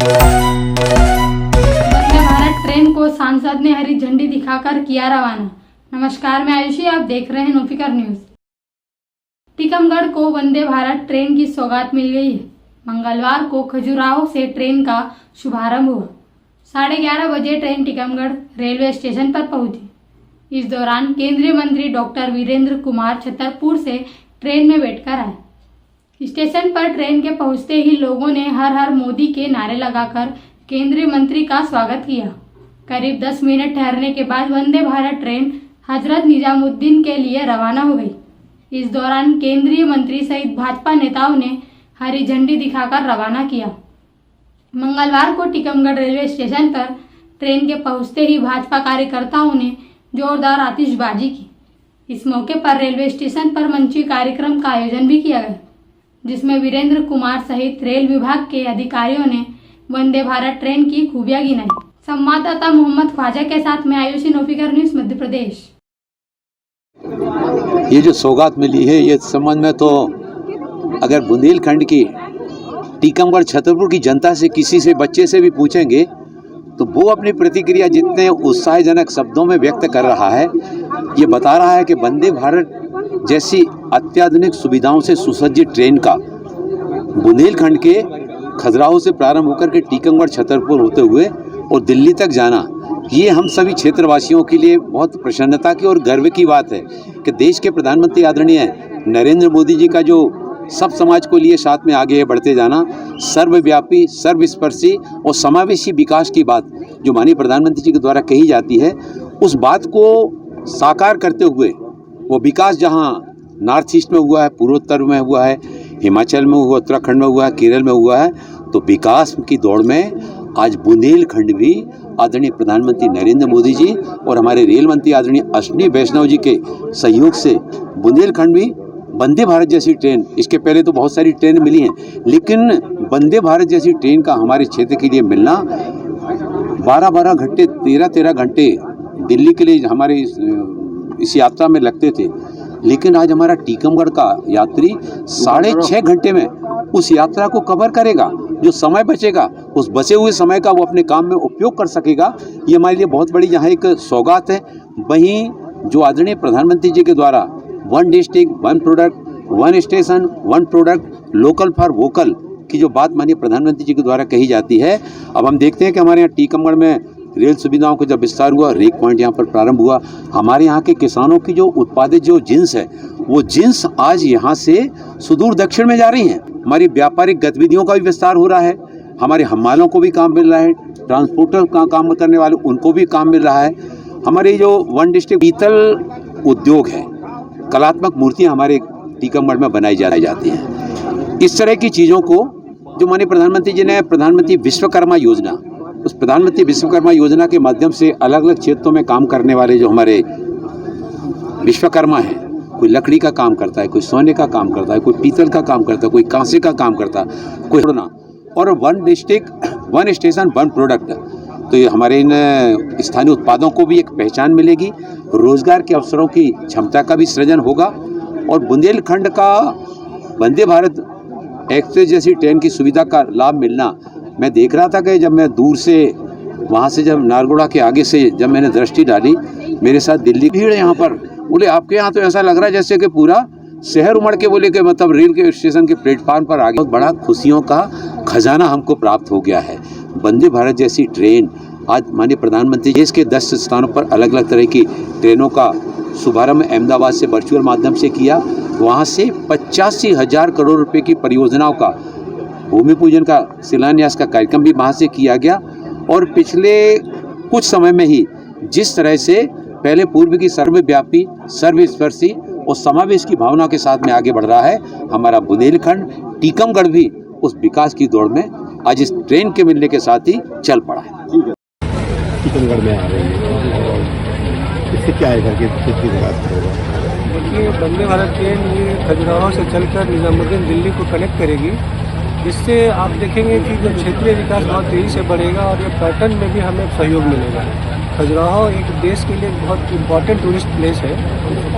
Vande Bharat train को सांसद ने हरी झंडी दिखाकर किया रवाना। नमस्कार, मैं आयुषी, आप देख रहे हैं नोफिकर न्यूज। टीकमगढ़ को वंदे भारत ट्रेन की सौगात मिल गई है। मंगलवार को खजुराहो से ट्रेन का शुभारंभ हुआ। 11:30 बजे ट्रेन टीकमगढ़ रेलवे स्टेशन पर पहुंची। इस दौरान केंद्रीय मंत्री डॉक्टर वीरेंद्र कुमार छतरपुर से ट्रेन में बैठकर आए। स्टेशन पर ट्रेन के पहुंचते ही लोगों ने हर हर मोदी के नारे लगाकर केंद्रीय मंत्री का स्वागत किया। करीब 10 मिनट ठहरने के बाद वंदे भारत ट्रेन हजरत निजामुद्दीन के लिए रवाना हो गई। इस दौरान केंद्रीय मंत्री सहित भाजपा नेताओं ने हरी झंडी दिखाकर रवाना किया। मंगलवार को टीकमगढ़ रेलवे स्टेशन पर ट्रेन के पहुंचते ही भाजपा कार्यकर्ताओं ने जोरदार आतिशबाजी की। इस मौके पर रेलवे स्टेशन पर मंची कार्यक्रम का आयोजन भी किया गया, जिसमें वीरेंद्र कुमार सहित रेल विभाग के अधिकारियों ने वंदे भारत ट्रेन की खूबियां गिनाई। संवाददाता मोहम्मद ख्वाजा के साथ में आयुषी, नोफिकर न्यूज, मध्य प्रदेश। ये जो सौगात मिली है, ये संबंध में तो अगर बुंदेलखंड की टीकमगढ़ छतरपुर की जनता से, किसी से, बच्चे से भी पूछेंगे तो वो अपनी प्रतिक्रिया जितने उत्साहजनक शब्दों में व्यक्त कर रहा है, ये बता रहा है कि वंदे भारत जैसी अत्याधुनिक सुविधाओं से सुसज्जित ट्रेन का बुंदेलखंड के खजुराहो से प्रारंभ होकर के टीकमगढ़ छतरपुर होते हुए और दिल्ली तक जाना, ये हम सभी क्षेत्रवासियों के लिए बहुत प्रसन्नता की और गर्व की बात है कि देश के प्रधानमंत्री आदरणीय नरेंद्र मोदी जी का जो सब समाज को लिए साथ में आगे बढ़ते जाना, सर्वव्यापी, सर्वस्पर्शी और समावेशी विकास की बात जो माननीय प्रधानमंत्री जी के द्वारा कही जाती है, उस बात को साकार करते हुए वो विकास जहाँ नॉर्थ ईस्ट में हुआ है, पूर्वोत्तर में हुआ है, हिमाचल में हुआ, उत्तराखंड में हुआ है, केरल में हुआ है, तो विकास की दौड़ में आज बुंदेलखंड भी आदरणीय प्रधानमंत्री नरेंद्र मोदी जी और हमारे रेल मंत्री आदरणीय अश्विनी वैष्णव जी के सहयोग से बुंदेलखंड भी वंदे भारत जैसी ट्रेन, इसके पहले तो बहुत सारी ट्रेन मिली हैं, लेकिन वंदे भारत जैसी ट्रेन का हमारे क्षेत्र के लिए मिलना, 12-12 घंटे, 13-13 घंटे दिल्ली के लिए हमारे इस यात्रा में लगते थे, लेकिन आज हमारा टीकमगढ़ का यात्री 6.5 घंटे में उस यात्रा को कवर करेगा। जो समय बचेगा, उस बचे हुए समय का वो अपने काम में उपयोग कर सकेगा। ये हमारे लिए बहुत बड़ी यहाँ एक सौगात है। वहीं जो आदरणीय प्रधानमंत्री जी के द्वारा 1 district 1 product, 1 station 1 product, local for vocal की जो बात माननीय प्रधानमंत्री जी के द्वारा कही जाती है, अब हम देखते हैं कि हमारे यहाँ टीकमगढ़ में रेल सुविधाओं का जब विस्तार हुआ, रेक पॉइंट यहाँ पर प्रारंभ हुआ, हमारे यहाँ के किसानों की जो उत्पादित जो जिन्स है, वो जिन्स आज यहाँ से सुदूर दक्षिण में जा रही हैं। हमारी व्यापारिक गतिविधियों का भी विस्तार हो रहा है, हमारे हमालों को भी काम मिल रहा है, ट्रांसपोर्टर का काम करने वाले उनको भी काम मिल रहा है। हमारे जो 1 डिस्ट्रिक्ट पीतल उद्योग है, कलात्मक मूर्तियाँ हमारे टीकमगढ़ में बनाई जाती हैं। इस तरह की चीज़ों को जो माननीय प्रधानमंत्री जी ने प्रधानमंत्री विश्वकर्मा योजना, उस प्रधानमंत्री विश्वकर्मा योजना के माध्यम से अलग अलग क्षेत्रों में काम करने वाले जो हमारे विश्वकर्मा हैं, कोई लकड़ी का काम करता है, कोई सोने का काम करता है, कोई पीतल का काम करता है, कोई कांसे का काम करता है, कोई होना, और 1 डिस्ट्रिक्ट 1 स्टेशन 1 प्रोडक्ट, तो ये हमारे इन स्थानीय उत्पादों को भी एक पहचान मिलेगी, रोजगार के अवसरों की क्षमता का भी सृजन होगा। और बुंदेलखंड का वंदे भारत एक्सप्रेस जैसी ट्रेन की सुविधा का लाभ मिलना, मैं देख रहा था कि जब मैं दूर से वहाँ से जब नारगोड़ा के आगे से जब मैंने दृष्टि डाली, मेरे साथ दिल्ली भीड़ यहाँ पर, बोले आपके यहाँ तो ऐसा लग रहा है जैसे कि पूरा शहर उमड़ के, बोले कि मतलब रेल के स्टेशन के प्लेटफार्म पर आ गया। बहुत बड़ा खुशियों का खजाना हमको प्राप्त हो गया है। वंदे भारत जैसी ट्रेन आज माननीय प्रधानमंत्री देश के 10 स्थानों पर अलग अलग तरह की ट्रेनों का शुभारंभ अहमदाबाद से वर्चुअल माध्यम से किया। वहाँ से 85,000 करोड़ रुपए की परियोजनाओं का भूमि पूजन का शिलान्यास का कार्यक्रम भी वहाँ से किया गया। और पिछले कुछ समय में ही जिस तरह से पहले पूर्व की सर्वव्यापी, सर्वस्पर्शी और समावेश की भावना के साथ में आगे बढ़ रहा है, हमारा बुंदेलखंड टीकमगढ़ भी उस विकास की दौड़ में आज इस ट्रेन के मिलने के साथ ही चल पड़ा है। टीकमगढ़ में आ रही है, इससे क्या है करके विकास होगा? देखिए, वंदे भारत ट्रेन ये खजुराहो से चलकर निजामुद्दीन दिल्ली को कनेक्ट करेगी, जिससे आप देखेंगे कि जो क्षेत्रीय विकास बहुत तेज़ी से बढ़ेगा और ये पर्यटन में भी हमें सहयोग मिलेगा। खजुराहो एक देश के लिए बहुत इम्पॉर्टेंट टूरिस्ट प्लेस है।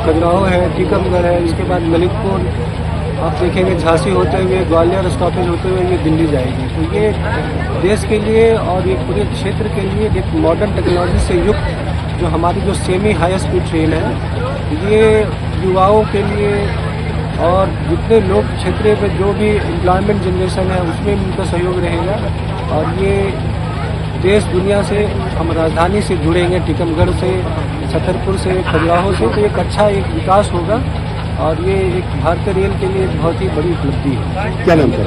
खजुराहो है, टीकमगढ़ है, इसके बाद ललितपुर आप देखेंगे झांसी होते हुए ग्वालियर स्टॉपेज होते हुए ये दिल्ली जाएगी। तो ये देश के लिए और ये पूरे क्षेत्र के लिए एक मॉडर्न टेक्नोलॉजी से युक्त जो हमारी जो सेमी हाई स्पीड ट्रेन है, ये युवाओं के लिए और जितने लोग क्षेत्र में जो भी एम्प्लॉयमेंट जनरेशन है उसमें उनका सहयोग रहेगा। और ये देश दुनिया से हम राजधानी से जुड़ेंगे, टीकमगढ़ से, छतरपुर से, खजुराहो से, तो एक अच्छा एक विकास होगा और ये एक भारतीय रेल के लिए बहुत ही बड़ी उपलब्धि है। क्या नाम सर?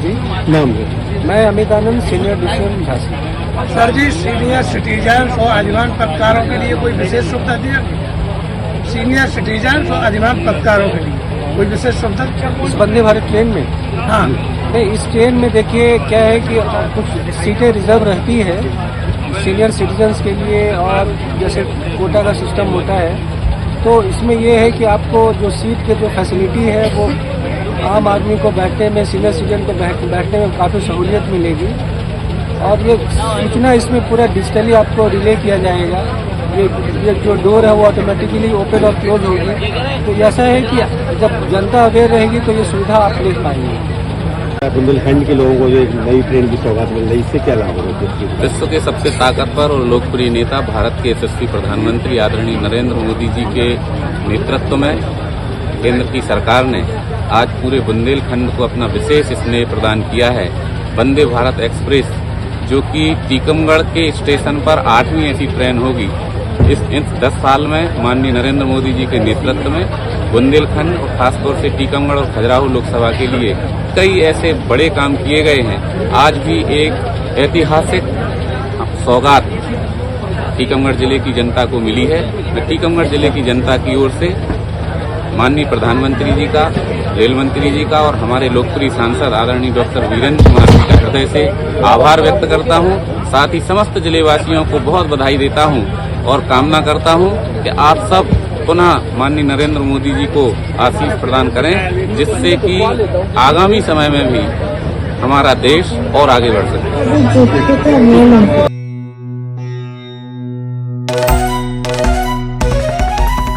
जी नाम है? मैं अमित आनंद, सीनियर डिवीजन झांसी। सर जी, सीनियर सिटीजन और आजीवन पत्रकारों के लिए कोई विशेष सुविधा दी जाती है? सीनियर सिटीजन और आजीवन पत्रकारों के लिए कोई विशेष सुविधा? इस वंदे भारत ट्रेन में हाँ, नहीं, इस ट्रेन में देखिए क्या है कि कुछ सीटें रिजर्व रहती है सीनियर सिटीजन्स के लिए, और जैसे कोटा का सिस्टम होता है, तो इसमें ये है कि आपको जो सीट के जो फैसिलिटी है वो आम आदमी को बैठने में, सीनियर सिटीजन को बैठने में काफ़ी सहूलियत मिलेगी। और ये सूचना इसमें पूरा डिजिटली आपको रिले किया जाएगा। ये जो डोर है वो ऑटोमेटिकली ओपन और क्लोज होगी। तो ऐसा है कि जब जनता अवेयर रहेगी तो ये सुविधा आप ले पाएंगे। बुंदेलखंड के लोगों को जो एक नई ट्रेन की सौगात मिल रही है, इससे क्या लाभ होगा? विश्व के सबसे ताकतवर और लोकप्रिय नेता, भारत के यशस्वी प्रधानमंत्री आदरणीय नरेंद्र मोदी जी के नेतृत्व में केंद्र की सरकार ने आज पूरे बुंदेलखंड को अपना विशेष स्नेह प्रदान किया है। वंदे भारत एक्सप्रेस, जो कि टीकमगढ़ के स्टेशन पर 8वीं ऐसी ट्रेन होगी। इस 10 साल में माननीय नरेंद्र मोदी जी के नेतृत्व में बुंदेलखंड और खासतौर से टीकमगढ़ और खजुराहो लोकसभा के लिए कई ऐसे बड़े काम किए गए हैं। आज भी एक ऐतिहासिक सौगात टीकमगढ़ जिले की जनता को मिली है। मैं टीकमगढ़ जिले की जनता की ओर से माननीय प्रधानमंत्री जी का, रेल मंत्री जी का और हमारे लोकप्रिय सांसद आदरणीय डॉक्टर वीरेंद्र कुमार जी का हृदय से आभार व्यक्त करता हूं। साथ ही समस्त जिलेवासियों को बहुत बधाई देता हूं और कामना करता हूं कि आप सब पुनः माननीय नरेंद्र मोदी जी को आशीष प्रदान करें, जिससे कि आगामी समय में भी हमारा देश और आगे बढ़ सके।